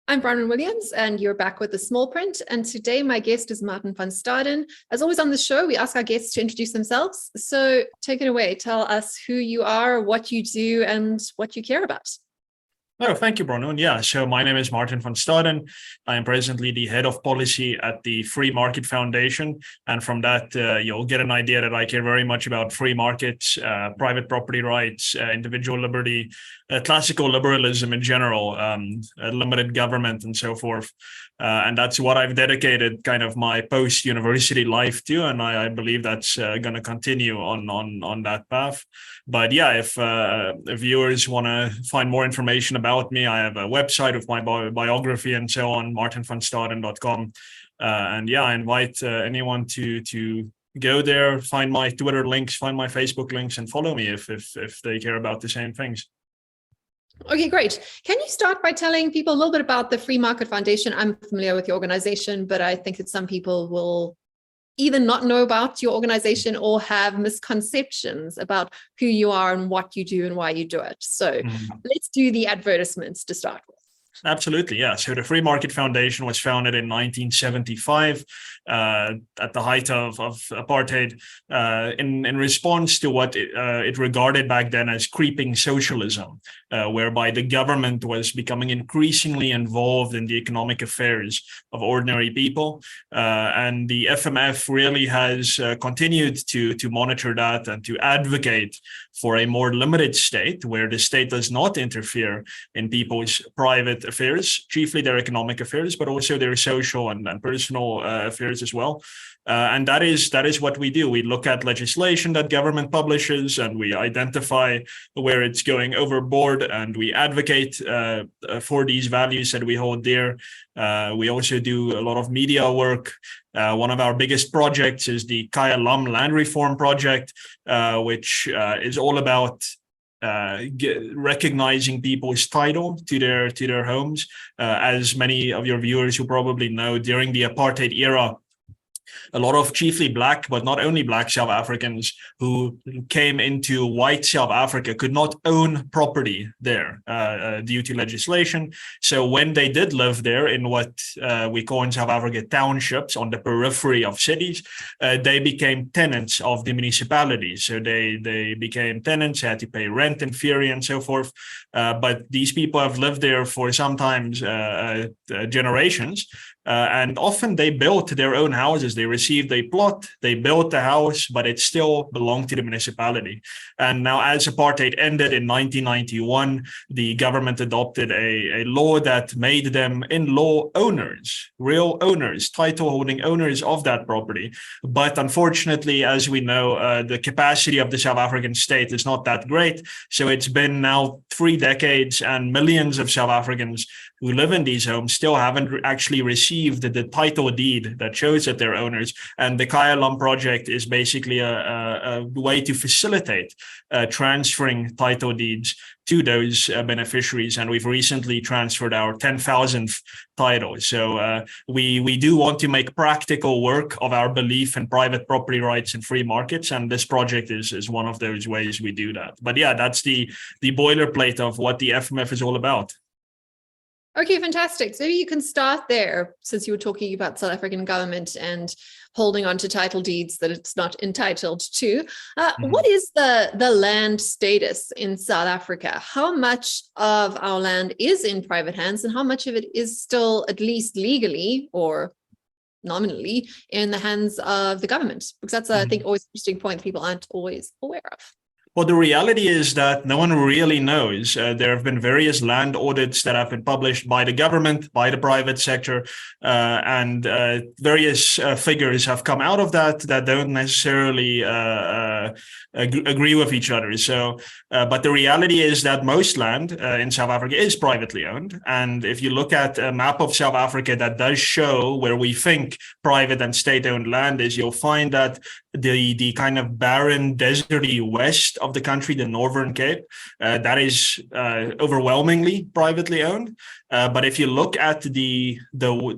I'm Bronwyn Williams, and you're back with the small print. And today my guest is Martin van Staden. As always on the show, we ask our guests to introduce themselves. So take it away. Tell us who you are, what you do, and what you care about. Oh, thank you, Bronwyn. Yeah, so my name is Martin van Staden. I am presently the head of policy at the Free Market Foundation. And from that, you'll get an idea that I care very much about free markets, private property rights, individual liberty, classical liberalism in general, limited government and so forth. And that's what I've dedicated kind of my post-university life to. And I believe that's going to continue on that path. But yeah, if viewers want to find more information about me, I have a website with my biography and so on, martinvanstaden.com. And yeah, I invite anyone to go there, find my Twitter links, find my Facebook links, and follow me if they care about the same things. Okay, great. Can you start by telling people a little bit about the Free Market Foundation? I'm familiar with your organization, but I think that some people will either not know about your organization or have misconceptions about who you are and what you do and why you do it. So let's do the advertisements to start with. Absolutely, yeah. So the Free Market Foundation was founded in 1975 at the height of apartheid in response to what it regarded back then as creeping socialism, whereby the government was becoming increasingly involved in the economic affairs of ordinary people. And the FMF really has continued to monitor that and to advocate for a more limited state where the state does not interfere in people's private affairs, chiefly their economic affairs, but also their social and personal affairs as well. And that is what we do. We look at legislation that government publishes and we identify where it's going overboard, and we advocate for these values that we hold dear. We also do a lot of media work. One of our biggest projects is the Khaya Lam land reform project, which is all about recognizing people's title to their homes. As many of your viewers who probably know, during the apartheid era, a lot of chiefly Black, but not only Black South Africans who came into white South Africa could not own property there due to legislation. So when they did live there in what we call in South Africa townships on the periphery of cities, they became tenants of the municipalities. So they became tenants, had to pay rent in theory and so forth. But these people have lived there for sometimes generations. And often they built their own houses. They received a plot, they built the house, but it still belonged to the municipality. And now, as apartheid ended in 1991, the government adopted a law that made them in-law owners, real owners, title-holding owners of that property. But unfortunately, as we know, the capacity of the South African state is not that great. So it's been now 3 decades, and millions of South Africans who live in these homes still haven't actually received the title deed that shows that they're owners. And the Khaya Lam project is basically a way to facilitate transferring title deeds to those beneficiaries. And we've recently transferred our 10,000th title. So we do want to make practical work of our belief in private property rights and free markets. And this project is one of those ways we do that. But yeah, that's the boilerplate of what the FMF is all about. Okay, fantastic. So maybe you can start there, since you were talking about South African government and holding on to title deeds that it's not entitled to. What is the land status in South Africa? How much of our land is in private hands and how much of it is still, at least legally or nominally, in the hands of the government? Because that's, I think, always an interesting point that people aren't always aware of. Well, the reality is that no one really knows. There have been various land audits that have been published by the government, by the private sector, and various figures have come out of that don't necessarily agree with each other. So, but the reality is that most land in South Africa is privately owned. And if you look at a map of South Africa that does show where we think private and state-owned land is, you'll find that the kind of barren, deserty west of the country, the Northern Cape, that is overwhelmingly privately owned. But if you look at the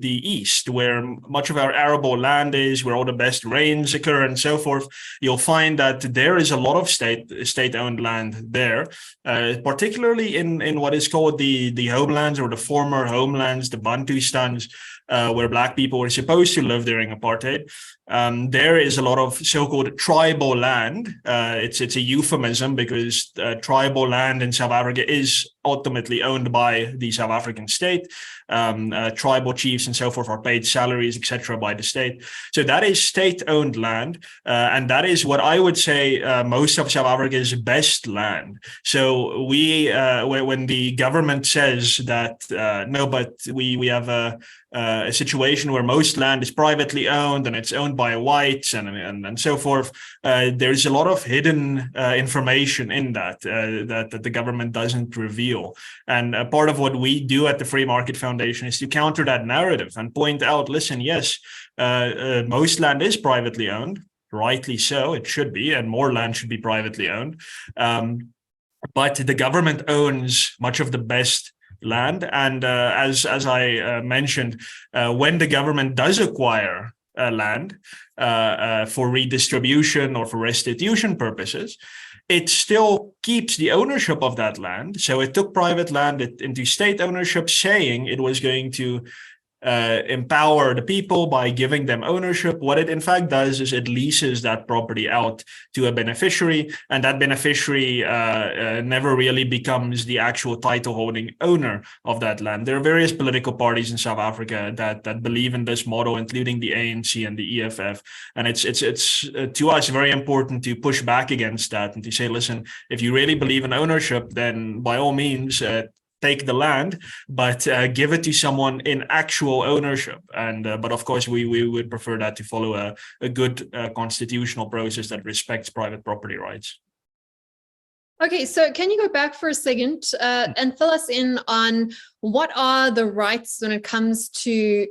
east, where much of our arable land is, where all the best rains occur and so forth, you'll find that there is a lot of state-owned land there, particularly in what is called the homelands, or the former homelands, the Bantustans, where Black people were supposed to live during apartheid. There is a lot of so-called tribal land. It's a euphemism, because tribal land in South Africa is ultimately owned by the South African state. Tribal chiefs and so forth are paid salaries, etc., by the state. So that is state-owned land, and that is what I would say most of South Africa's best land. So when the government says that no, but we have a situation where most land is privately owned and it's owned by whites and so forth, there's a lot of hidden information in that that the government doesn't reveal. And part of what we do at the Free Market Foundation is to counter that narrative and point out, listen, yes, most land is privately owned, rightly so, it should be, and more land should be privately owned. But the government owns much of the best land. And as I mentioned, when the government does acquire land for redistribution or for restitution purposes, it still keeps the ownership of that land. So it took private land into state ownership, saying it was going to empower the people by giving them ownership. What it in fact does is it leases that property out to a beneficiary, and that beneficiary never really becomes the actual title holding owner of that land. There are various political parties in South Africa that believe in this model, including the ANC and the EFF, and it's to us very important to push back against that and to say, listen, if you really believe in ownership, then by all means take the land, but give it to someone in actual ownership. And but of course, we would prefer that to follow a good constitutional process that respects private property rights. Okay, so can you go back for a second and fill us in on what are the rights when it comes to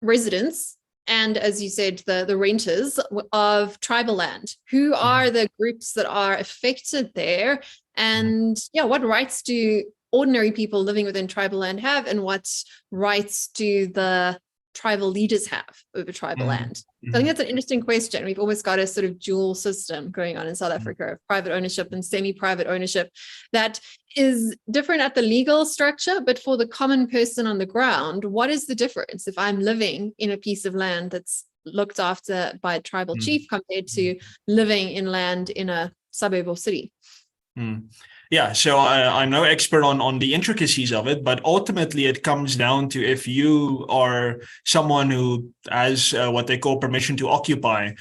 residents and, as you said, the renters of tribal land? Who are the groups that are affected there? And what rights do ordinary people living within tribal land have, and what rights do the tribal leaders have over tribal land? So I think that's an interesting question. We've almost got a sort of dual system going on in South Africa of private ownership and semi-private ownership that is different at the legal structure, but for the common person on the ground, what is the difference if I'm living in a piece of land that's looked after by a tribal chief compared to living in land in a suburb or city? Yeah, so I'm no expert on the intricacies of it, but ultimately it comes down to, if you are someone who has what they call permission to occupy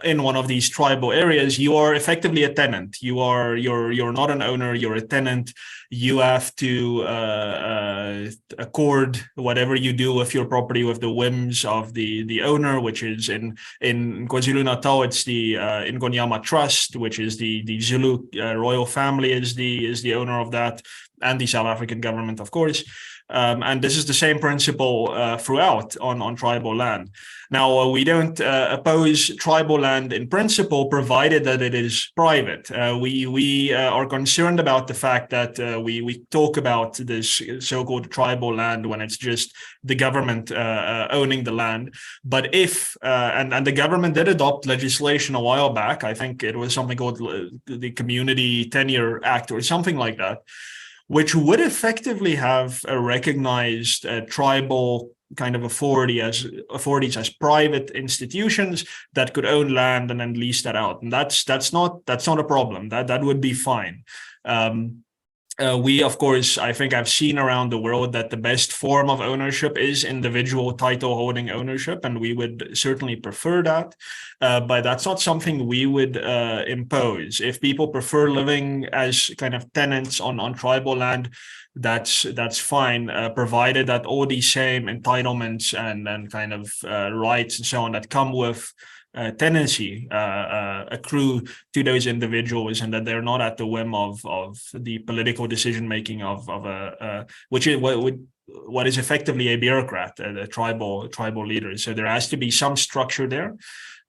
in one of these tribal areas, you are effectively a tenant. You're not an owner, you're a tenant. You have to accord whatever you do with your property with the whims of the owner, which is in KwaZulu-Natal, it's the Ingonyama Trust, which is the Zulu royal family is the owner of that, and the South African government, of course. And this is the same principle throughout on tribal land. Now, we don't oppose tribal land in principle, provided that it is private. We are concerned about the fact that we talk about this so-called tribal land when it's just the government owning the land. But if, and the government did adopt legislation a while back, I think it was something called the Community Tenure Act or something like that, which would effectively have recognized tribal kind of authorities as private institutions that could own land and then lease that out, and that's not a problem. That would be fine. We, of course, I think I've seen around the world that the best form of ownership is individual title holding ownership, and we would certainly prefer that. But that's not something we would impose. If people prefer living as kind of tenants on tribal land, that's fine, provided that all these same entitlements and kind of rights and so on that come with tenancy accrue to those individuals, and that they're not at the whim of the political decision making of which is what is effectively a bureaucrat, the tribal leaders. So there has to be some structure there.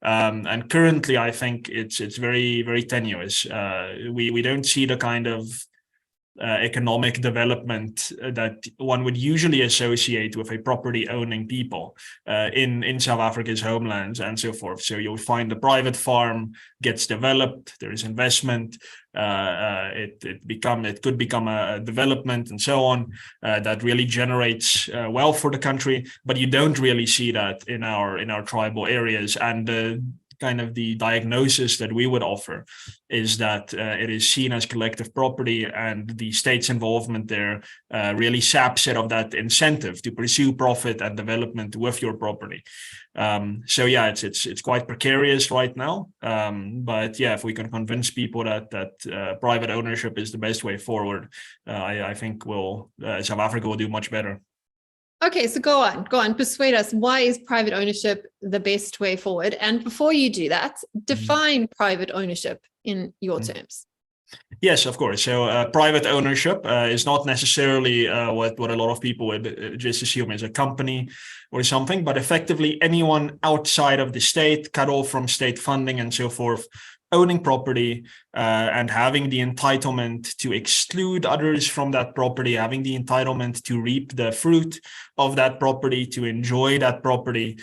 And currently, I think it's very, very tenuous. We don't see the kind of economic development that one would usually associate with a property owning people in South Africa's homelands and so forth. So you'll find the private farm gets developed, there is investment, it could become a development and so on that really generates wealth for the country, but you don't really see that in our tribal areas. And kind of the diagnosis that we would offer is that it is seen as collective property, and the state's involvement there really saps it of that incentive to pursue profit and development with your property. So yeah, it's quite precarious right now. But yeah, if we can convince people that private ownership is the best way forward, I think South Africa will do much better. Okay, so go on, persuade us. Why is private ownership the best way forward? And before you do that, define private ownership in your terms. Yes, of course. So private ownership is not necessarily what a lot of people would just assume is a company or something, but effectively anyone outside of the state, cut off from state funding and so forth, owning property and having the entitlement to exclude others from that property, having the entitlement to reap the fruit of that property, to enjoy that property,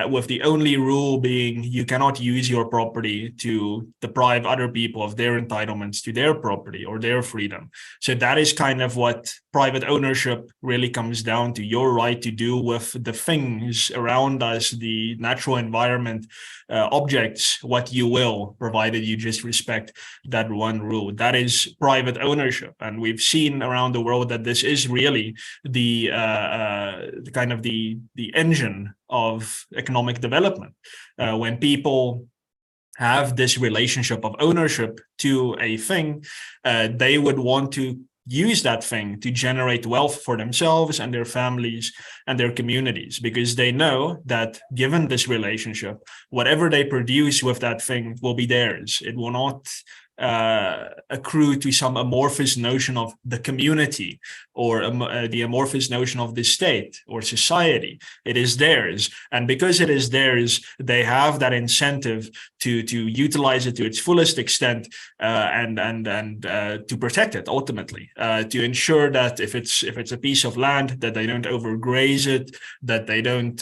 with the only rule being you cannot use your property to deprive other people of their entitlements to their property or their freedom. So that is kind of what private ownership really comes down to: your right to do with the things around us, the natural environment, objects, what you will, provided you just respect that one rule. That is private ownership, and we've seen around the world that this is really the kind of the engine of economic development. When people have this relationship of ownership to a thing, they would want to use that thing to generate wealth for themselves and their families and their communities, because they know that given this relationship, whatever they produce with that thing will be theirs. It will not accrue to some amorphous notion of the community or the amorphous notion of the state or society. It is theirs, and because it is theirs, they have that incentive to utilize it to its fullest extent, and to protect it ultimately, to ensure that if it's a piece of land, that they don't overgraze it, that they don't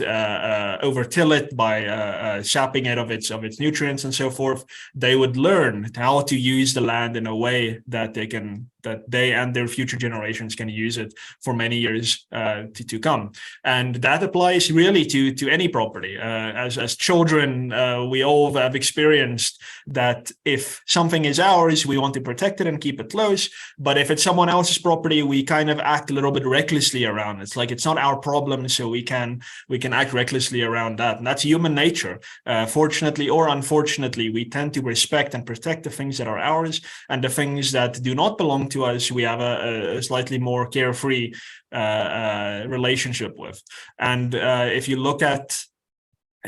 overtill it by sapping it of its nutrients and so forth. They would learn how to use the land in a way that they and their future generations can use it for many years to come. And that applies really to any property. As children, we all have experienced that if something is ours, we want to protect it and keep it close. But if it's someone else's property, we kind of act a little bit recklessly around it. It's like it's not our problem, so we can act recklessly around that. And that's human nature. Fortunately or unfortunately, we tend to respect and protect the things that are ours, and the things that do not belong to us, we have a slightly more carefree relationship with. And if you look at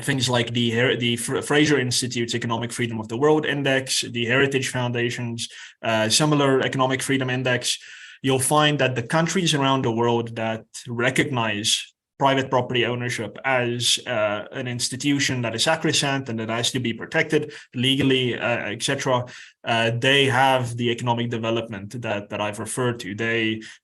things like the Fraser Institute's Economic Freedom of the World Index, the Heritage Foundation's similar Economic Freedom Index, you'll find that the countries around the world that recognize private property ownership as an institution that is sacrosanct and that has to be protected legally, etc., they have the economic development that I've referred to.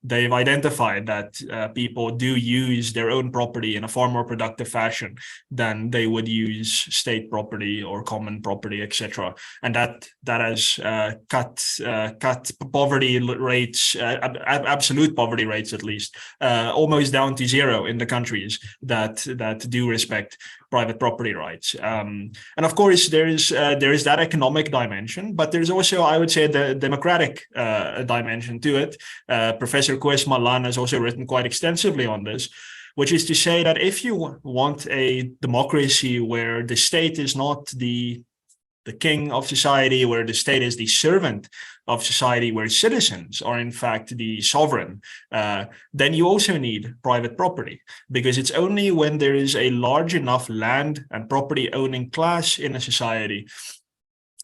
They've identified that people do use their own property in a far more productive fashion than they would use state property or common property, etc. And that has cut poverty rates, absolute poverty rates at least, almost down to zero in the countries that do respect private property rights. And of course, there is that economic dimension, but there's also, I would say, the democratic dimension to it. Professor Coase has also written quite extensively on this, which is to say that if you want a democracy where the state is not the king of society, where the state is the servant of society, where citizens are in fact the sovereign, then you also need private property, because it's only when there is a large enough land and property owning class in a society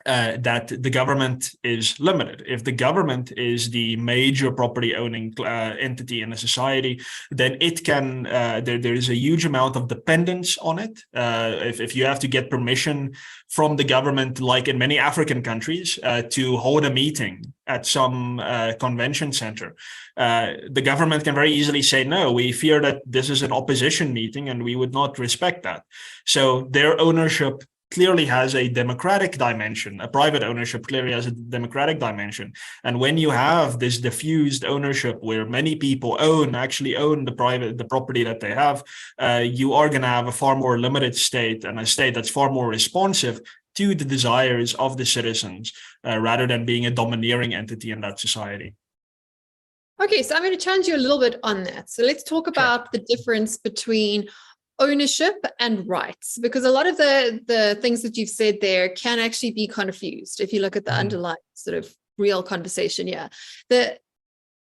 that the government is limited. If the government is the major property owning entity in a society, then it can, there is a huge amount of dependence on it. If you have to get permission from the government, like in many African countries, to hold a meeting at some convention center, the government can very easily say, no, we fear that this is an opposition meeting and we would not respect that. So their ownership clearly has a democratic dimension. A private ownership clearly has a democratic dimension. And when you have this diffused ownership where many people actually own the property that they have, you are going to have a far more limited state, and a state that's far more responsive to the desires of the citizens, rather than being a domineering entity in that society. Okay, so I'm going to challenge you a little bit on that. So let's talk about the difference between ownership and rights, because a lot of the things that you've said there can actually be confused if you look at the underlying sort of real conversation. Yeah, the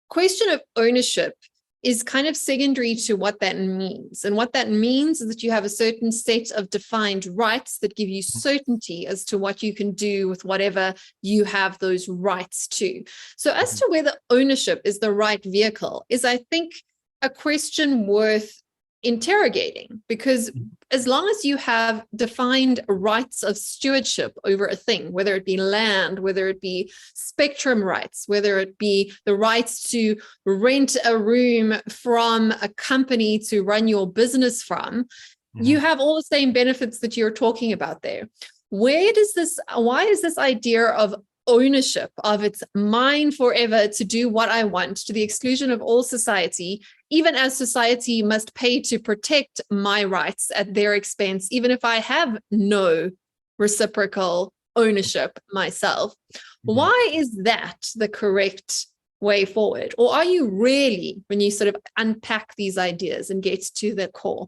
question of ownership is kind of secondary to what that means. And what that means is that you have a certain set of defined rights that give you certainty as to what you can do with whatever you have those rights to. So as to whether ownership is the right vehicle is, I think, a question worth interrogating, because as long as you have defined rights of stewardship over a thing, whether it be land, whether it be spectrum rights, whether it be the rights to rent a room from a company to run your business from, you have all the same benefits that you're talking about there. Why is this idea of ownership, of it's mine forever to do what I want, to the exclusion of all society, even as society must pay to protect my rights at their expense, even if I have no reciprocal ownership myself? Why is that the correct way forward? Or are you really, when you sort of unpack these ideas and get to the core,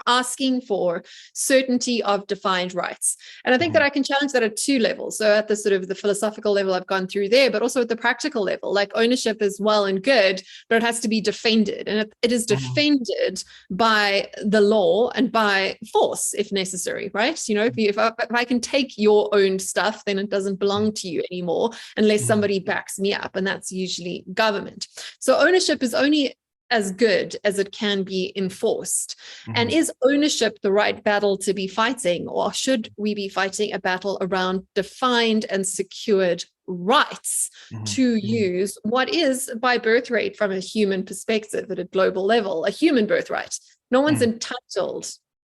asking for certainty of defined rights? And I think that I can challenge that at two levels. So at the sort of the philosophical level I've gone through there, but also at the practical level, like ownership is well and good, but it has to be defended. And it is defended by the law and by force if necessary, right? You know, if I can take your owned stuff, then it doesn't belong to you anymore unless somebody backs me up. And that's usually government. So ownership is only as good as it can be enforced. And is ownership the right battle to be fighting, or should we be fighting a battle around defined and secured rights to use what is by birthright, from a human perspective at a global level, a human birthright? No one's entitled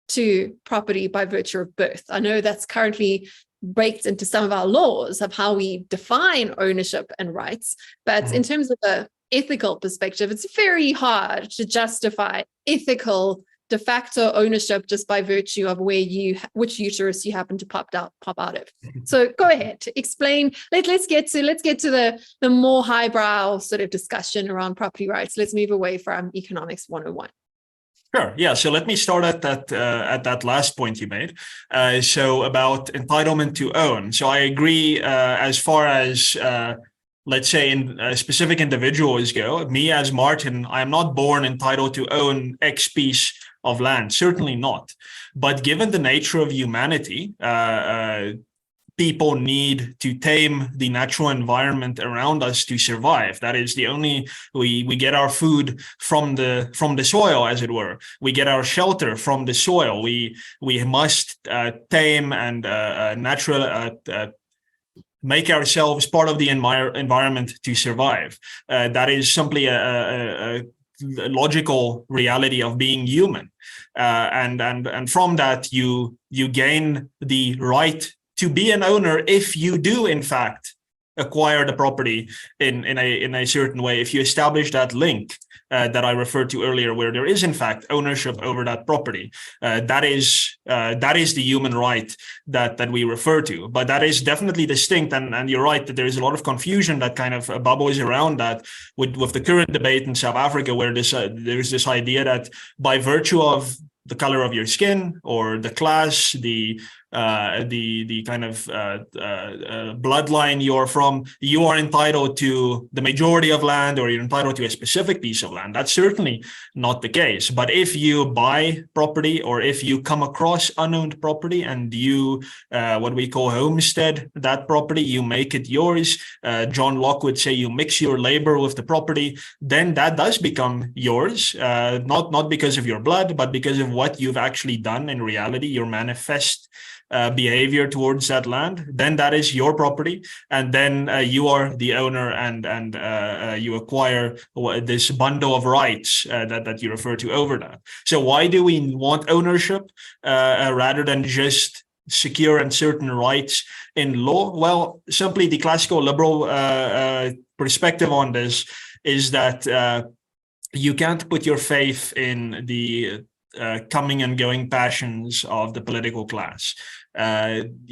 to property by virtue of birth. I know that's currently baked into some of our laws of how we define ownership and rights, but in terms of a ethical perspective, it's very hard to justify ethical de facto ownership just by virtue of which uterus you happen to pop out of. So go ahead, explain. Let's get to the more highbrow sort of discussion around property rights. Let's move away from economics 101. Sure. Yeah. So let me start at that last point you made. So about entitlement to own. So I agree as far as let's say in specific individuals go. Me as Martin, I am not born entitled to own X piece of land. Certainly not. But given the nature of humanity, people need to tame the natural environment around us to survive. That is the only, we get our food from the soil, as it were. We get our shelter from the soil. We must tame and make ourselves part of the environment to survive. That is simply a logical reality of being human. And from that, you gain the right to be an owner if you do, in fact, acquire the property in a certain way. If you establish that link that I referred to earlier, where there is in fact ownership over that property, that is the human right that we refer to. But that is definitely distinct, and you're right that there is a lot of confusion that kind of bubbles around that with the current debate in South Africa, where there's this idea that by virtue of the color of your skin or the class, the the kind of bloodline you're from, you are entitled to the majority of land, or you're entitled to a specific piece of land. That's certainly not the case. But if you buy property, or if you come across unowned property and you what we call homestead that property, you make it yours. John Locke would say you mix your labor with the property, then that does become yours, not because of your blood, but because of what you've actually done in reality, your manifest behavior towards that land. Then that is your property, and then you are the owner, and you acquire this bundle of rights that you refer to over that. So why do we want ownership rather than just secure and certain rights in law? Well, simply the classical liberal perspective on this is that you can't put your faith in the coming and going passions of the political class. When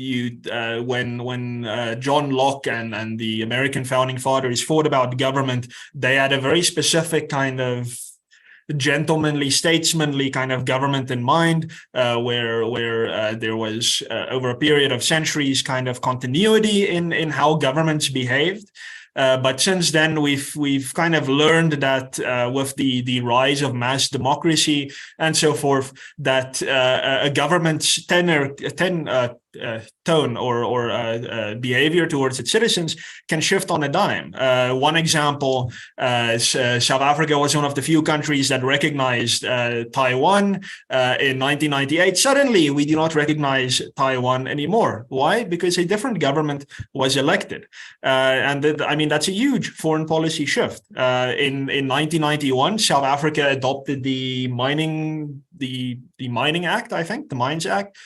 John Locke and the American founding fathers thought about government, they had a very specific kind of gentlemanly, statesmanly kind of government in mind, where there was over a period of centuries kind of continuity in how governments behaved. But since then, we've kind of learned that with the rise of mass democracy and so forth, that a government's tone or behavior towards its citizens can shift on a dime. One example, South Africa was one of the few countries that recognized Taiwan in 1998. Suddenly, we do not recognize Taiwan anymore. Why? Because a different government was elected. That's a huge foreign policy shift. In 1991, South Africa adopted the Mining Act, I think, the Mines Act,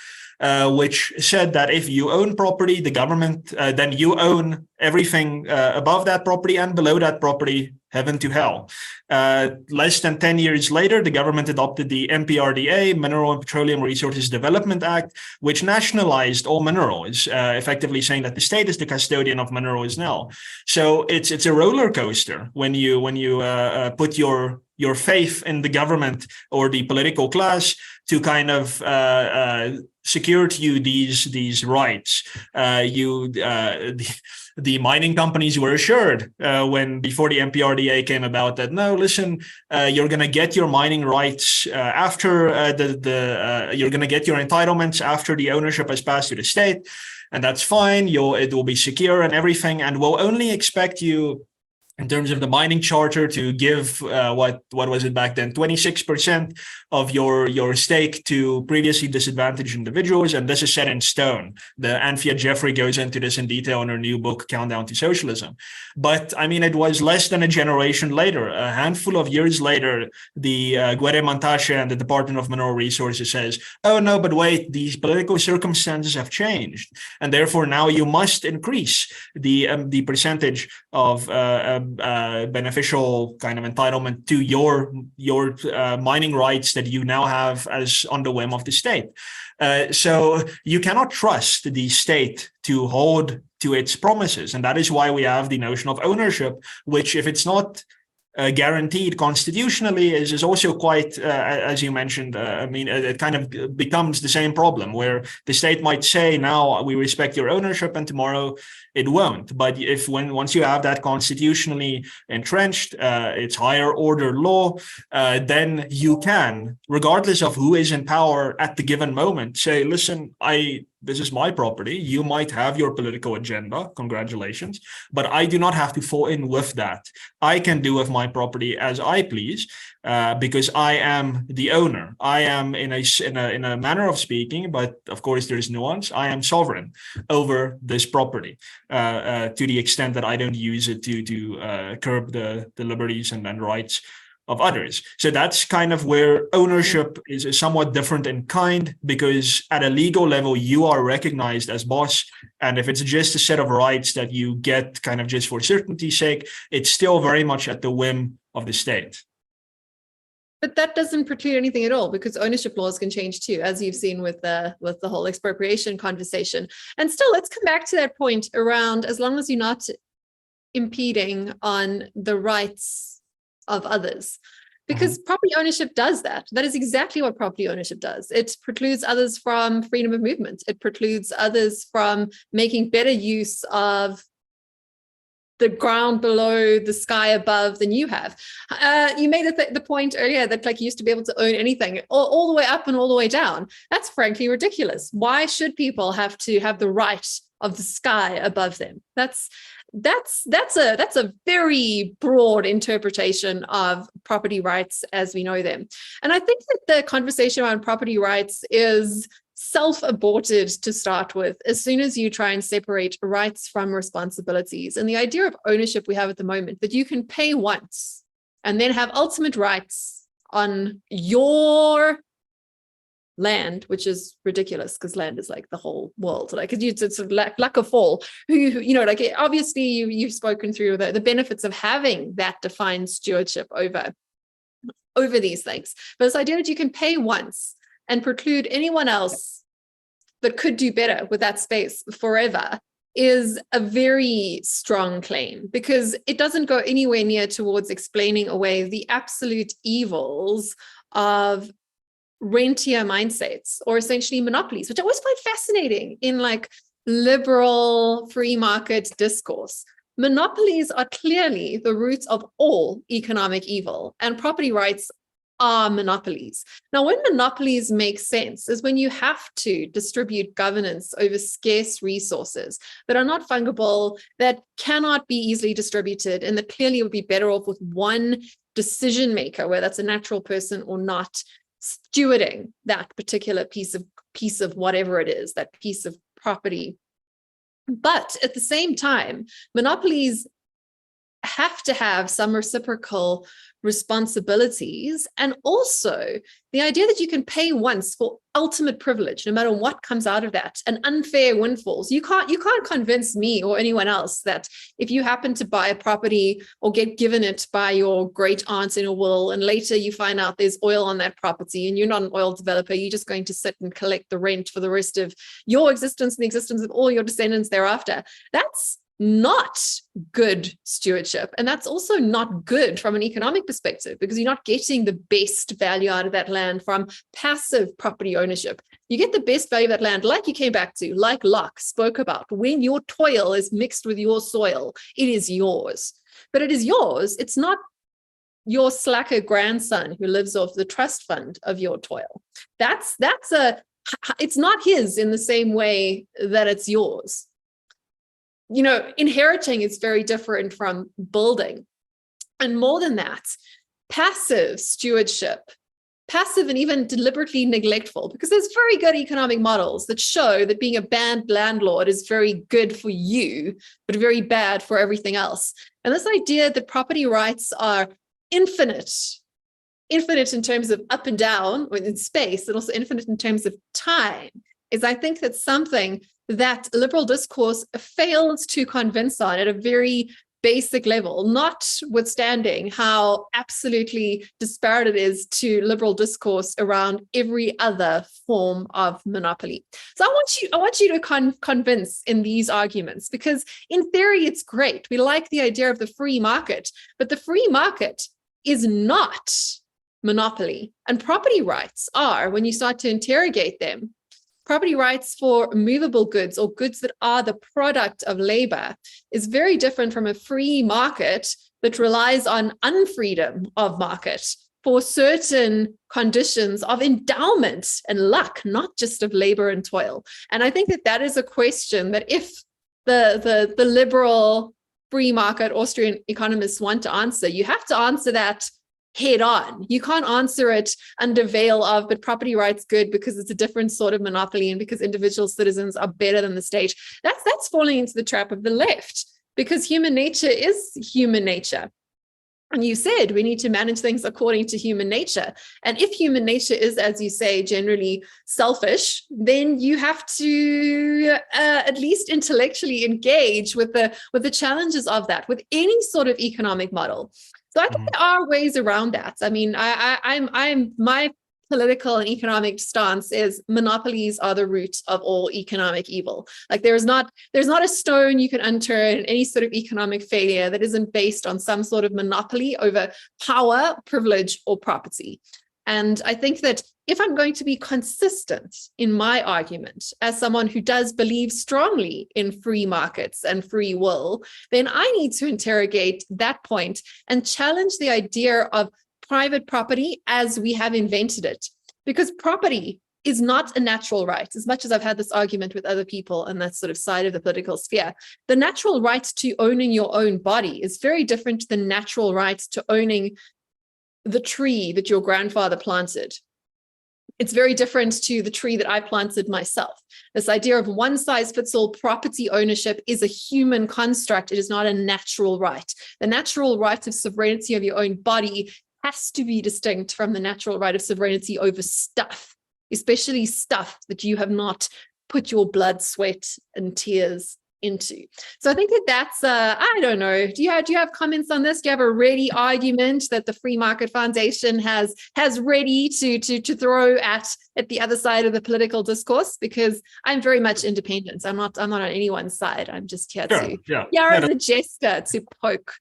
which said that if you own property, the government, then you own everything above that property, and below that property, heaven to hell. Less than 10 years later, the government adopted the MPRDA, Mineral and Petroleum Resources Development Act, which nationalized all minerals, effectively saying that the state is the custodian of minerals now. So it's a roller coaster when you put your faith in the government or the political class to kind of secure to you these rights. The mining companies were assured when before the MPRDA came about that, no, listen, you're going to get your mining rights after you're going to get your entitlements after the ownership has passed to the state, and that's fine. It will be secure and everything, and we'll only expect you, in terms of the mining charter, to give what was it back then, 26% of your stake to previously disadvantaged individuals, and this is set in stone. The Anthea Jeffrey goes into this in detail in her new book, Countdown to Socialism. But I mean, it was less than a generation later, a handful of years later, the Gwede Mantashe and the Department of Mineral Resources says, oh no, but wait, these political circumstances have changed, and therefore now you must increase the percentage of beneficial kind of entitlement to your mining rights that you now have as on the whim of the state. So you cannot trust the state to hold to its promises. And that is why we have the notion of ownership, which, if it's not guaranteed constitutionally, is also quite, as you mentioned, it kind of becomes the same problem where the state might say, now we respect your ownership, and tomorrow it won't. But once you have that constitutionally entrenched, it's higher order law, then you can, regardless of who is in power at the given moment, say, listen, this is my property. You might have your political agenda. Congratulations. But I do not have to fall in with that. I can do with my property as I please, because I am the owner. I am, in a manner of speaking, but of course there's nuance, I am sovereign over this property to the extent that I don't use it to curb the liberties and rights of others. So that's kind of where ownership is somewhat different in kind, because at a legal level, you are recognized as boss. And if it's just a set of rights that you get kind of just for certainty's sake, it's still very much at the whim of the state. But that doesn't preclude anything at all, because ownership laws can change too, as you've seen with the whole expropriation conversation. And still, let's come back to that point around, as long as you're not impeding on the rights of others. because property ownership does that. That is exactly what property ownership does. It precludes others from freedom of movement. It precludes others from making better use of the ground below, the sky above than you have. You made the point earlier that like you used to be able to own anything all the way up and all the way down. That's frankly ridiculous. Why should people have to have the right of the sky above them? That's a very broad interpretation of property rights as we know them. And I think that the conversation around property rights is self-aborted to start with, as soon as you try and separate rights from responsibilities. And the idea of ownership we have at the moment, that you can pay once and then have ultimate rights on your land, which is ridiculous because land is like the whole world. Like it's sort of like a fall. Like obviously you've spoken through the benefits of having that defined stewardship over these things. But this idea that you can pay once and preclude anyone else that could do better with that space forever is a very strong claim, because it doesn't go anywhere near towards explaining away the absolute evils of rentier mindsets, or essentially monopolies, which I always find fascinating in like liberal free market discourse. Monopolies are clearly the root of all economic evil, and property rights are monopolies. Now, when monopolies make sense is when you have to distribute governance over scarce resources that are not fungible, that cannot be easily distributed, and that clearly would be better off with one decision maker, whether that's a natural person or not, stewarding that particular piece of whatever it is, that piece of property. But at the same time, monopolies have to have some reciprocal responsibilities, and also the idea that you can pay once for ultimate privilege, no matter what comes out of that, and unfair windfalls. You can't convince me or anyone else that if you happen to buy a property or get given it by your great aunt in a will, and later you find out there's oil on that property and you're not an oil developer, you're just going to sit and collect the rent for the rest of your existence and the existence of all your descendants thereafter. That's not good stewardship. And that's also not good from an economic perspective, because you're not getting the best value out of that land from passive property ownership. You get the best value of that land, like you came back to, like Locke spoke about, when your toil is mixed with your soil, it is yours. But it is yours. It's not your slacker grandson who lives off the trust fund of your toil. It's not his in the same way that it's yours. Inheriting is very different from building. And more than that, passive stewardship, passive and even deliberately neglectful, because there's very good economic models that show that being a bad landlord is very good for you, but very bad for everything else. And this idea that property rights are infinite in terms of up and down or in space, and also infinite in terms of time, is, I think, that's something that liberal discourse failed to convince on at a very basic level, notwithstanding how absolutely disparate it is to liberal discourse around every other form of monopoly. So I want you to convince in these arguments, because in theory it's great. We like the idea of the free market, but the free market is not monopoly, and property rights are, when you start to interrogate them. Property rights for movable goods, or goods that are the product of labor, is very different from a free market that relies on unfreedom of market for certain conditions of endowment and luck, not just of labor and toil. And I think that is a question that if the liberal free market Austrian economists want to answer, you have to answer that head on. You can't answer it under veil of, but property rights good because it's a different sort of monopoly and because individual citizens are better than the state. That's falling into the trap of the left, because human nature is human nature. And you said we need to manage things according to human nature. And if human nature is, as you say, generally selfish, then you have to at least intellectually engage with the challenges of that, with any sort of economic model. So I think there are ways around that. I mean, my political and economic stance is monopolies are the root of all economic evil. Like there's not a stone you can unturned in any sort of economic failure that isn't based on some sort of monopoly over power, privilege, or property. And I think that if I'm going to be consistent in my argument as someone who does believe strongly in free markets and free will, then I need to interrogate that point and challenge the idea of private property as we have invented it. Because property is not a natural right, as much as I've had this argument with other people on that sort of side of the political sphere. The natural right to owning your own body is very different to the natural right to owning the tree that your grandfather planted. It's very different to the tree that I planted myself. This idea of one size fits all property ownership is a human construct. It is not a natural right. The natural right of sovereignty of your own body has to be distinct from the natural right of sovereignty over stuff, especially stuff that you have not put your blood, sweat, and tears into. So I think that that's I don't know. Do you have comments on this? Do you have a ready argument that the Free Market Foundation has ready to throw at the other side of the political discourse? Because I'm very much independent. I'm not on anyone's side. I'm just here to the jester to poke.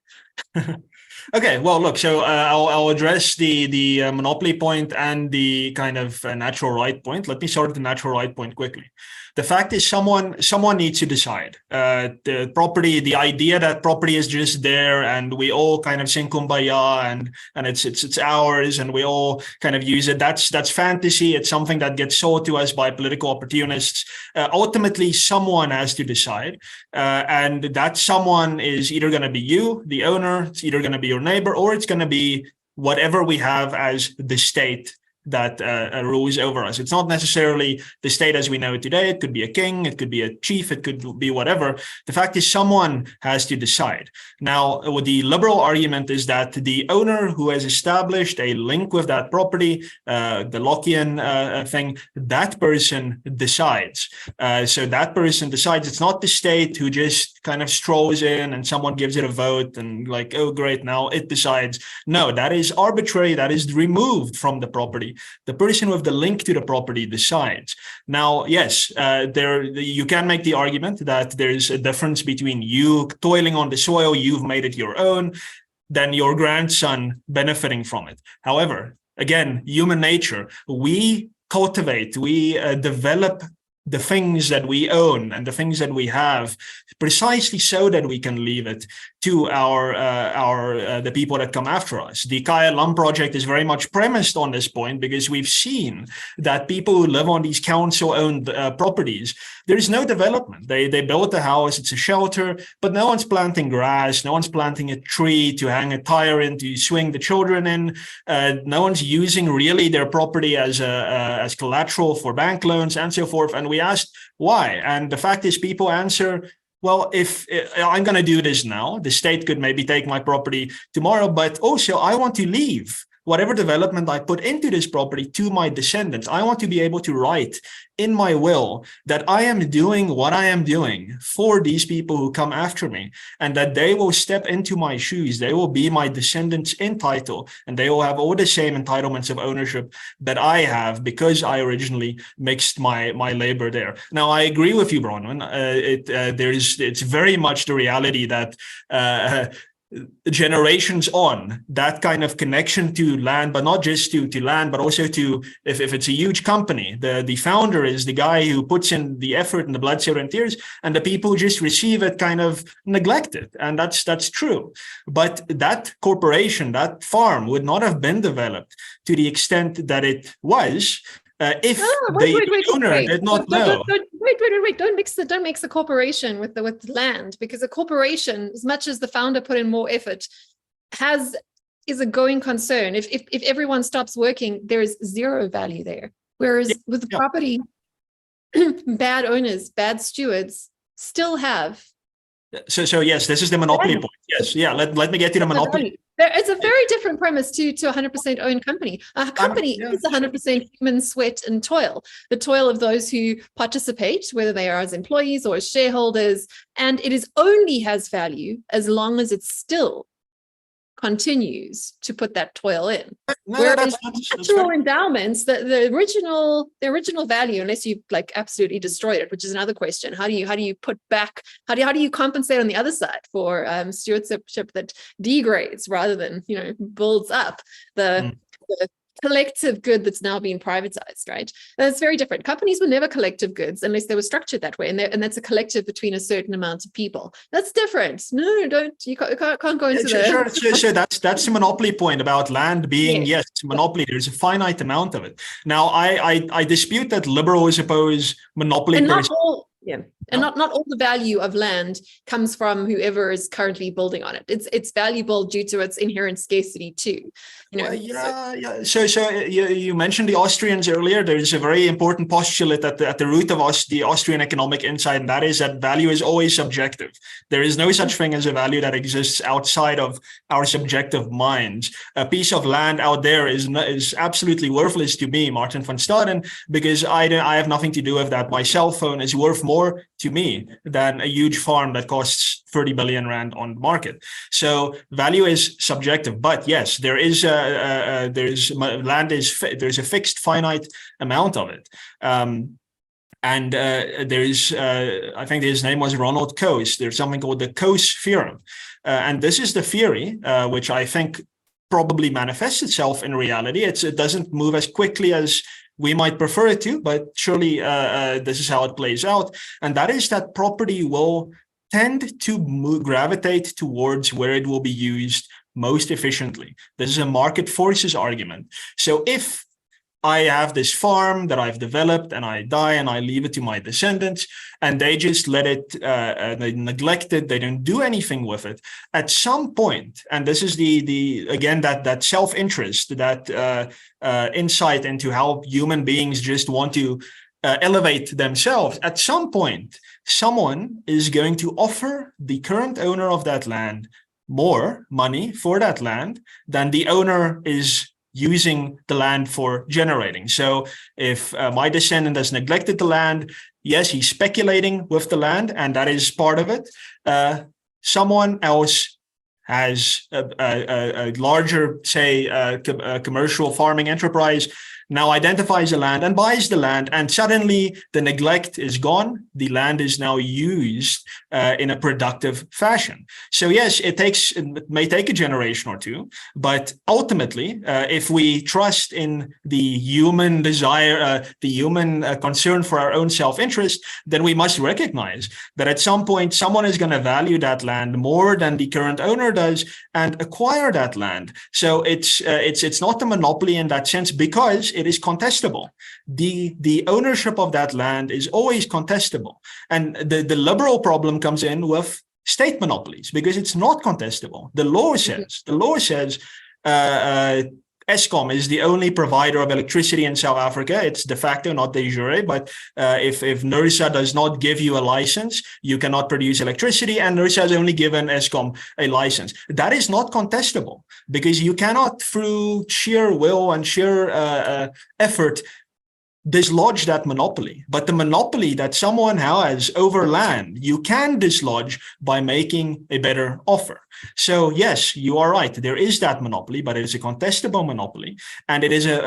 Okay, well, look, so I'll address the monopoly point and the kind of natural right point. Let me start with the natural right point quickly. The fact is someone needs to decide. The property, the idea that property is just there and we all kind of sing kumbaya and it's ours and we all kind of use it. That's fantasy. It's something that gets sold to us by political opportunists. Ultimately, someone has to decide. And that someone is either going to be you, the owner, it's either going to be your neighbor, or it's going to be whatever we have as the state that rules over us. It's not necessarily the state as we know it today. It could be a king, it could be a chief, it could be whatever. The fact is someone has to decide. Now, the liberal argument is that the owner who has established a link with that property, the Lockean thing, that person decides. So that person decides. It's not the state who just kind of strolls in and someone gives it a vote and like, oh, great, now it decides. No, that is arbitrary. That is removed from the property. The person with the link to the property decides. Now, yes, you can make the argument that there's a difference between you toiling on the soil, you've made it your own, than your grandson benefiting from it. However, again, human nature, we cultivate, we develop the things that we own and the things that we have precisely so that we can leave it to the people that come after us. The Khaya Lam project is very much premised on this point because we've seen that people who live on these council-owned properties, there is no development. They built a house, it's a shelter, but no one's planting grass, no one's planting a tree to hang a tire in to swing the children in. No one's using really their property as collateral for bank loans and so forth. And we asked why, and the fact is people answer, well, if I'm going to do this now, the state could maybe take my property tomorrow, but also I want to leave whatever development I put into this property to my descendants. I want to be able to write in my will that I am doing what I am doing for these people who come after me, and that they will step into my shoes. They will be my descendants in title, and they will have all the same entitlements of ownership that I have because I originally mixed my labor there. Now, I agree with you, Bronwyn. It's very much the reality that generations on, that kind of connection to land, but not just to land, but also to, if it's a huge company, the founder is the guy who puts in the effort and the blood, sweat, and tears, and the people who just receive it kind of neglect it. And that's true. But that corporation, that farm would not have been developed to the extent that it was if the owner did not know. Wait! Don't mix the corporation with the land, because a corporation, as much as the founder put in more effort, is a going concern. If everyone stops working, there is zero value there. Whereas with the property, bad owners, bad stewards still have. So yes, this is the monopoly point. Yes, let me get to the monopoly. It's a very different premise to a 100% owned company. A company is 100% human sweat and toil, the toil of those who participate, whether they are as employees or as shareholders, and it is only has value as long as it's still continues to put that toil in. No, Whereas that's natural fair. endowments, the original value, unless you like absolutely destroyed it, which is another question. How do you put back? How do you compensate on the other side for stewardship that degrades rather than builds up the collective good that's now being privatized, right? That's very different. Companies were never collective goods unless they were structured that way, and that's a collective between a certain amount of people. That's different. No, you can't go into Sure. So that's the monopoly point about land being yes, monopoly. There's a finite amount of it. Now, I dispute that liberals oppose monopoly. And not all, and not all the value of land comes from whoever is currently building on it. It's valuable due to its inherent scarcity too. So you mentioned the Austrians earlier. There's a very important postulate at the root of the Austrian economic insight, and that is that value is always subjective. There is no such thing as a value that exists outside of our subjective minds. A piece of land out there is absolutely worthless to me, Martin van Staden, because I have nothing to do with that. My cell phone is worth more to me than a huge farm that costs 30 billion rand on the market. So value is subjective, but yes, there's a fixed finite amount of it. I think his name was Ronald Coase. There's something called the Coase theorem. And this is the theory which I think probably manifests itself in reality. It doesn't move as quickly as we might prefer it to, but surely this is how it plays out. And that is that property will tend to gravitate towards where it will be used most efficiently. This is a market forces argument. So if I have this farm that I've developed and I die and I leave it to my descendants and they just let it, they neglect it, they don't do anything with it. At some point, and this is again, that self-interest, that insight into how human beings just want to elevate themselves. At some point, someone is going to offer the current owner of that land more money for that land than the owner is using the land for generating. So if my descendant has neglected the land, yes, he's speculating with the land, and that is part of it. Someone else has a larger, say, commercial farming enterprise, now identifies the land and buys the land, and suddenly the neglect is gone. The land is now used in a productive fashion. So yes, it may take a generation or two, but ultimately, if we trust in the human desire, the human concern for our own self-interest, then we must recognize that at some point, someone is going to value that land more than the current owner does and acquire that land. So it's not a monopoly in that sense, because it is contestable. The ownership of that land is always contestable. And the liberal problem comes in with state monopolies, because it's not contestable. The law says Eskom is the only provider of electricity in South Africa. It's de facto, not de jure, but if NERSA does not give you a license, you cannot produce electricity, and NERSA has only given Eskom a license. That is not contestable, because you cannot, through sheer will and sheer effort, dislodge that monopoly. But the monopoly that someone has over land, you can dislodge by making a better offer. So yes, you are right. There is that monopoly, but it is a contestable monopoly, and it is the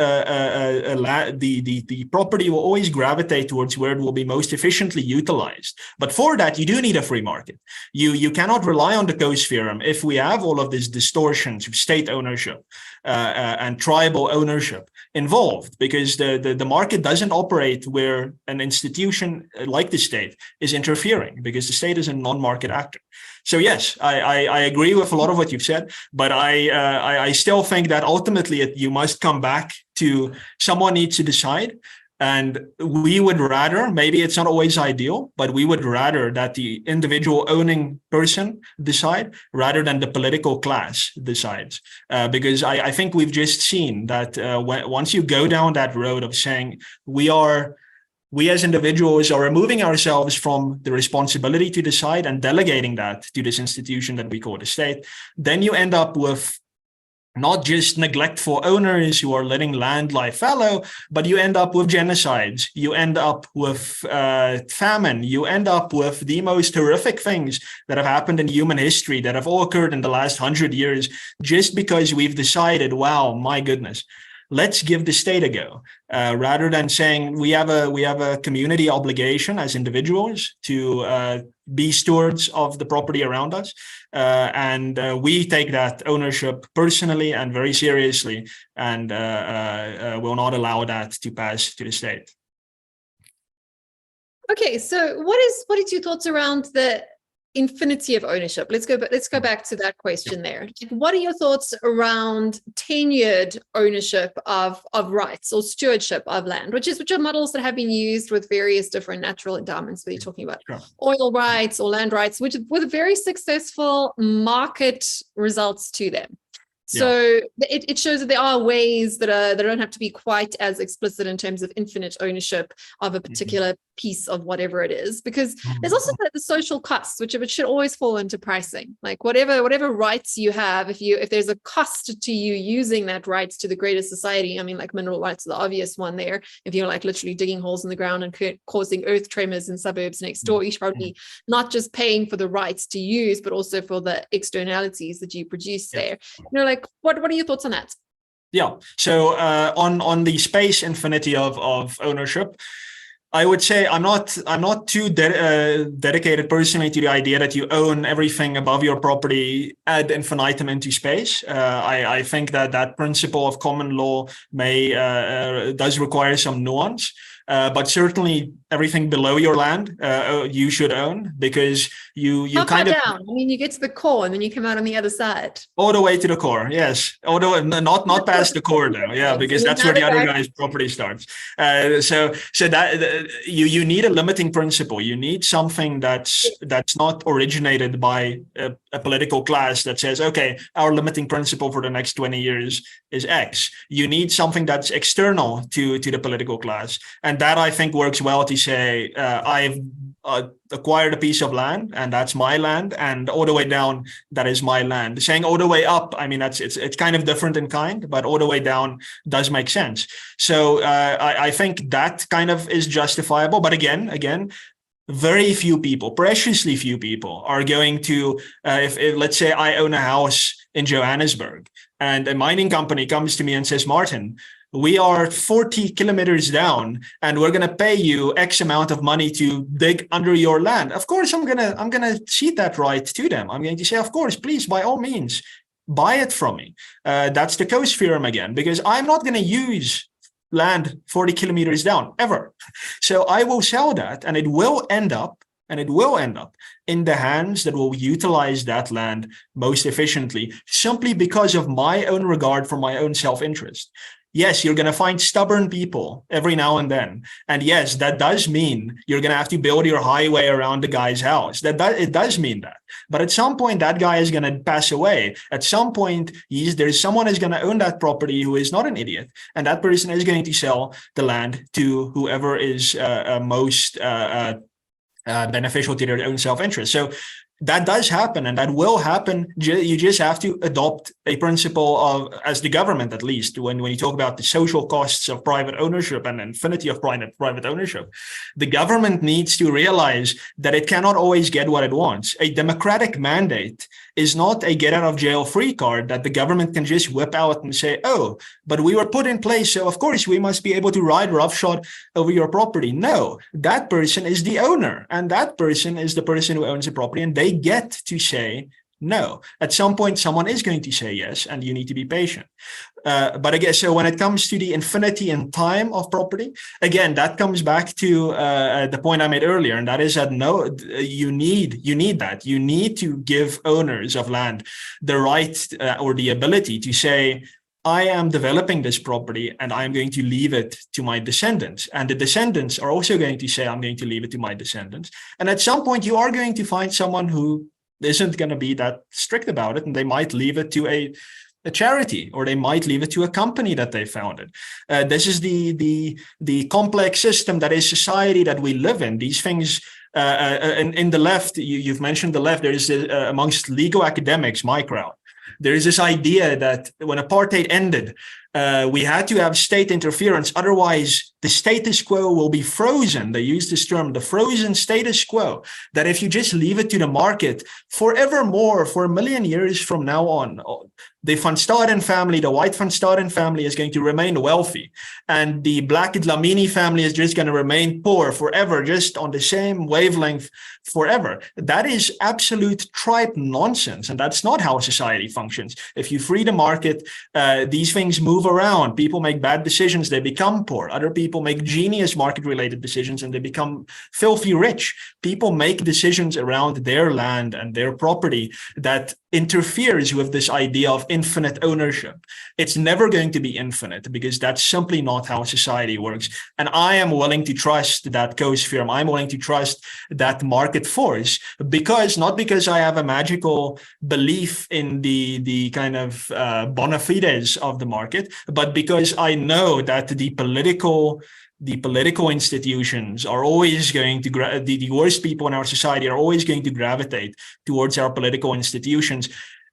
property will always gravitate towards where it will be most efficiently utilized. But for that, you do need a free market. You cannot rely on the Coase theorem if we have all of these distortions of state ownership and tribal ownership involved, because the market doesn't operate where an institution like the state is interfering, because the state is a non-market actor. So yes, I agree with a lot of what you've said, but I still think that ultimately you must come back to someone needs to decide. And we would rather, maybe it's not always ideal, but we would rather that the individual owning person decide rather than the political class decides. Because I think we've just seen that once you go down that road of saying we as individuals are removing ourselves from the responsibility to decide and delegating that to this institution that we call the state, then you end up with not just neglectful owners who are letting land lie fallow, but you end up with genocides, you end up with famine, you end up with the most horrific things that have happened in human history that have all occurred in the last 100 years, just because we've decided, wow, my goodness, let's give the state a go, rather than saying we have a community obligation as individuals to be stewards of the property around us, and we take that ownership personally and very seriously, and will not allow that to pass to the state. Okay, so what is your thoughts around the infinity of ownership? Let's go back to that question there. What are your thoughts around tenured ownership of rights or stewardship of land, which are models that have been used with various different natural endowments, whether you're talking about oil rights or land rights, which with very successful market results to them. So it shows that there are ways that don't have to be quite as explicit in terms of infinite ownership of a particular piece of whatever it is, because there's also the social costs, which should always fall into pricing. Like whatever rights you have, if there's a cost to you using that rights to the greater society, I mean, like mineral rights are the obvious one there. If you're like literally digging holes in the ground and causing earth tremors in suburbs next door, you should probably not just paying for the rights to use, but also for the externalities that you produce there. Like what are your thoughts on that? Yeah. So on the space infinity of ownership, I would say I'm not too dedicated personally to the idea that you own everything above your property ad infinitum into space. I think that principle of common law does require some nuance. But certainly everything below your land you should own, because you kind of down. I mean, you get to the core and then you come out on the other side. All the way to the core, yes. All the way, not past the core though, yeah, because that's where the other guy's property starts. So that you need a limiting principle. You need something that's not originated by a political class that says, okay, our limiting principle for the next 20 years is X. You need something that's external to the political class, and that I think works well to say I've acquired a piece of land and that's my land, and all the way down that is my land. Saying all the way up, I mean, it's kind of different in kind, but all the way down does make sense. So I think that kind of is justifiable. But again, very few people, preciously few people, are going to, if let's say I own a house in Johannesburg and a mining company comes to me and says, Martin, we are 40 kilometers down and we're going to pay you X amount of money to dig under your land. Of course, I'm going to cede that right to them. I'm going to say, of course, please, by all means, buy it from me. That's the Coase theorem again, because I'm not going to use land 40 kilometers down ever. So I will sell that, and it will end up in the hands that will utilize that land most efficiently, simply because of my own regard for my own self-interest. Yes, you're going to find stubborn people every now and then. And yes, that does mean you're going to have to build your highway around the guy's house. It does mean that. But at some point, that guy is going to pass away. At some point, there's someone who's going to own that property who is not an idiot. And that person is going to sell the land to whoever is most beneficial to their own self-interest. So that does happen, and that will happen. You just have to adopt a principle of, as the government at least, when you talk about the social costs of private ownership and infinity of private ownership, the government needs to realize that it cannot always get what it wants. A democratic mandate is not a get out of jail free card that the government can just whip out and say, oh, but we were put in place, so of course we must be able to ride roughshod over your property. No, that person is the owner, and that person is the person who owns the property, and they get to say no. At some point, someone is going to say yes, and you need to be patient. But again, so when it comes to the infinity in time of property, again, that comes back to the point I made earlier, and that is that no, you need that. You need to give owners of land the right or the ability to say, I am developing this property and I'm going to leave it to my descendants. And the descendants are also going to say, I'm going to leave it to my descendants. And at some point, you are going to find someone who isn't going to be that strict about it, and they might leave it to a charity, or they might leave it to a company that they founded. This is the complex system that is society that we live in. These things in the left, you've mentioned the left, there is amongst legal academics, my crowd, there is this idea that when apartheid ended, we had to have state interference. Otherwise, the status quo will be frozen. They use this term, the frozen status quo, that if you just leave it to the market forevermore, for a million years from now on, the Van Staden family, the white Van Staden family, is going to remain wealthy. And the black Dlamini family is just going to remain poor forever, just on the same wavelength forever. That is absolute tripe nonsense. And that's not how society functions. If you free the market, these things move around. People make bad decisions, they become poor. Other people make genius market-related decisions and they become filthy rich. People make decisions around their land and their property that interferes with this idea of infinite ownership. It's never going to be infinite because that's simply not how society works. And I am willing to trust that Coase theorem. I'm willing to trust that market force because, not because I have a magical belief in the kind of bona fides of the market, but because I know that the political institutions are always going to, the worst people in our society are always going to gravitate towards our political institutions.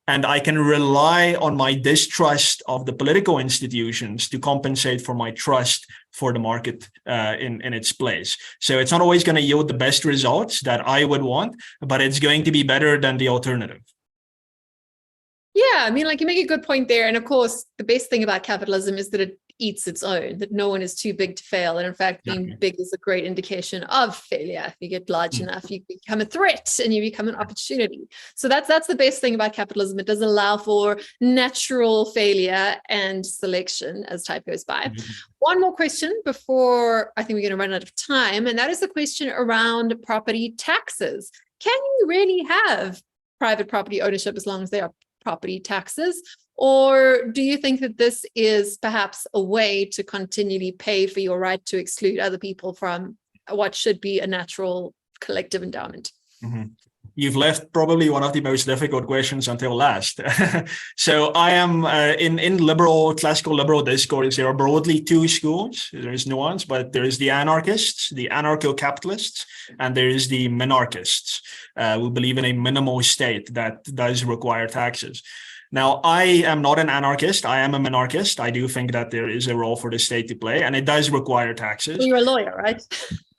And I can rely on my distrust of the political institutions to compensate for my trust for the market in its place. So it's not always going to yield the best results that I would want, but it's going to be better than the alternative. Yeah, I mean, like, you make a good point there. And of course, the best thing about capitalism is that it eats its own, that no one is too big to fail. And in fact, being big is a great indication of failure. If you get large enough, you become a threat and you become an opportunity. So that's the best thing about capitalism. It does allow for natural failure and selection as time goes by. One more question before I think we're going to run out of time. And that is the question around property taxes. Can you really have private property ownership as long as there are property taxes? Or do you think that this is perhaps a way to continually pay for your right to exclude other people from what should be a natural collective endowment? You've left probably one of the most difficult questions until last. So I am in classical liberal discourse, there are broadly two schools. There is nuance, but there is the anarchists, the anarcho-capitalists, and there is the minarchists who believe in a minimal state that does require taxes. Now, I am not an anarchist. I am a minarchist. I do think that there is a role for the state to play, and it does require taxes. Well, you're a lawyer, right?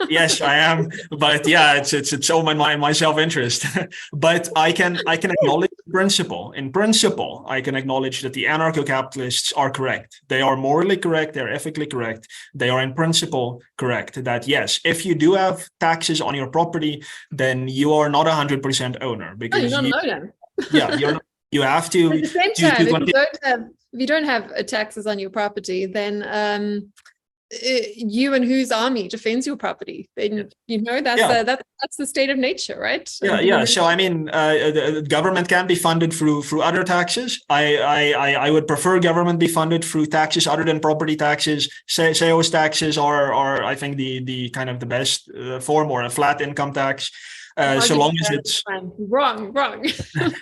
Yes, I am. But yeah, it's all my self-interest. But I can acknowledge the principle. In principle, I can acknowledge that the anarcho-capitalists are correct. They are morally correct. They're ethically correct. They are in principle correct. That yes, if you do have taxes on your property, then you are not 100% owner because you're not an owner. Yeah, you're not. You have to. At the same time, if you don't have taxes on your property, then you and whose army defends your property? Then that's the state of nature, right? Yeah. So I mean, the government can be funded through other taxes. I would prefer government be funded through taxes other than property taxes. Sales taxes are I think the kind of the best form, or a flat income tax. So long as it's wrong.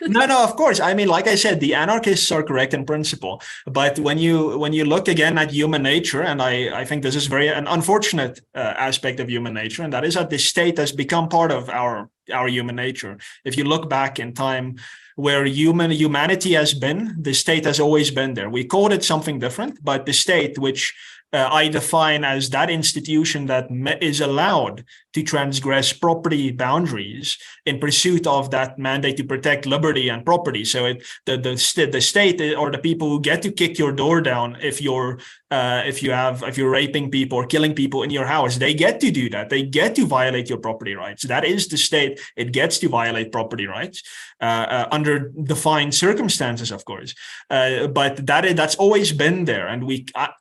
No, of course. I mean, like I said, the anarchists are correct in principle. But when you look again at human nature, and I think this is an unfortunate aspect of human nature, and that is that the state has become part of our human nature. If you look back in time, where humanity has been, the state has always been there. We called it something different, but the state, which I define as that institution that is allowed to transgress property boundaries in pursuit of that mandate to protect liberty and property. So the state or the people who get to kick your door down if you're raping people or killing people in your house, they get to do that. They get to violate your property rights. That is the state. It gets to violate property rights under defined circumstances, of course. But that's always been there. And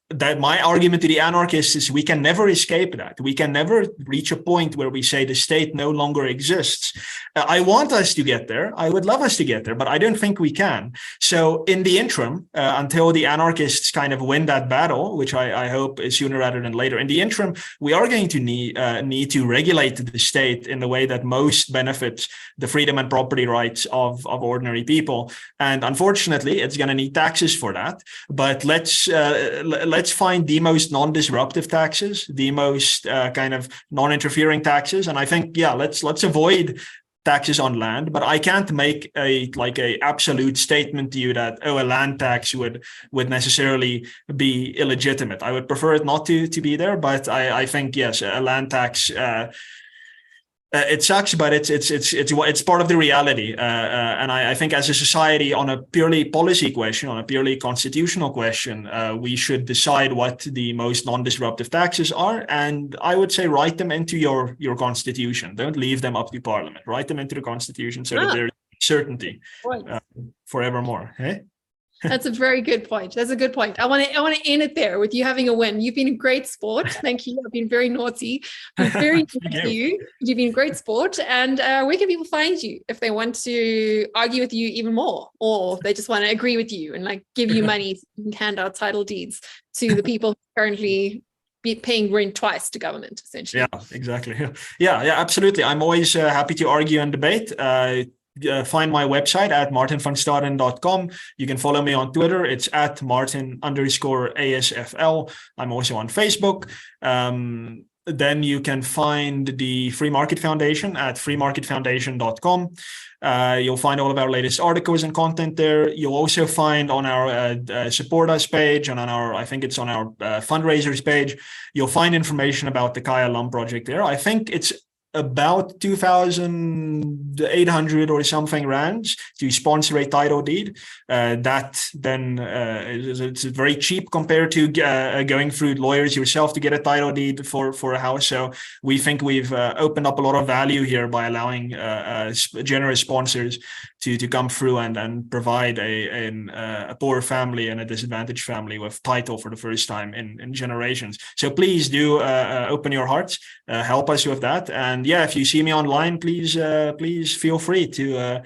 that my argument to the anarchists is we can never escape that. We can never reach a point where we say the state no longer exists. I want us to get there. I would love us to get there, but I don't think we can. So in the interim, until the anarchists kind of win that battle, which I hope is sooner rather than later, in the interim, we are going to need to regulate the state in the way that most benefits the freedom and property rights of ordinary people. And unfortunately, it's going to need taxes for that. But let's find the most non-disruptive taxes, the most kind of non-interfering taxes. And I think, let's avoid taxes on land, but I can't make a absolute statement to you that, oh, a land tax would necessarily be illegitimate. I would prefer it not to be there, but I think, yes, a land tax, it sucks, but it's part of the reality. And I think as a society, on a purely policy question, on a purely constitutional question, we should decide what the most non-disruptive taxes are. And I would say write them into your constitution. Don't leave them up to Parliament. Write them into the constitution so that there's certainty forevermore. Hey? That's a very good point. That's a good point. I want to end it there with you having a win. You've been a great sport. Thank you. I've been very naughty. I'm very good to you. You've been a great sport. And where can people find you if they want to argue with you even more, or they just want to agree with you and like give you money so you can hand out title deeds to the people currently paying rent twice to government, essentially? Yeah, exactly. Yeah, absolutely. I'm always happy to argue and debate. Find my website at martinvanstaden.com. You can follow me on Twitter. It's at Martin_ASFL. I'm also on Facebook. Then you can find the Free Market Foundation at freemarketfoundation.com. You'll find all of our latest articles and content there. You'll also find on our support us page and on our, I think it's on our fundraisers page, you'll find information about the Khaya Lam project there. I think it's about 2,800 or something rands to sponsor a title deed. That then it's very cheap compared to going through lawyers yourself to get a title deed for a house. So we think we've opened up a lot of value here by allowing generous sponsors to come through and provide a poor family and a disadvantaged family with title for the first time in generations. So please do open your hearts, help us with that. And yeah, if you see me online, please feel free to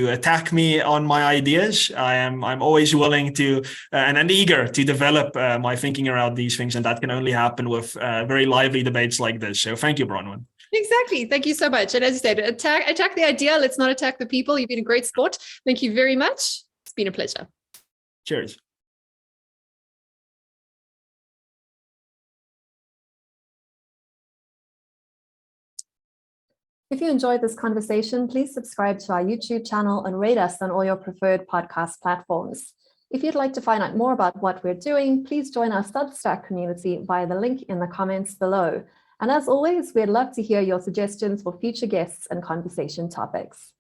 attack me on my ideas. I'm always willing to and eager to develop my thinking around these things, and that can only happen with very lively debates like this. So thank you, Bronwyn. Exactly. Thank you so much. And as you said, attack the idea. Let's not attack the people. You've been a great sport. Thank you very much. It's been a pleasure. Cheers. If you enjoyed this conversation, please subscribe to our YouTube channel and rate us on all your preferred podcast platforms. If you'd like to find out more about what we're doing, please join our Substack community via the link in the comments below. And as always, we'd love to hear your suggestions for future guests and conversation topics.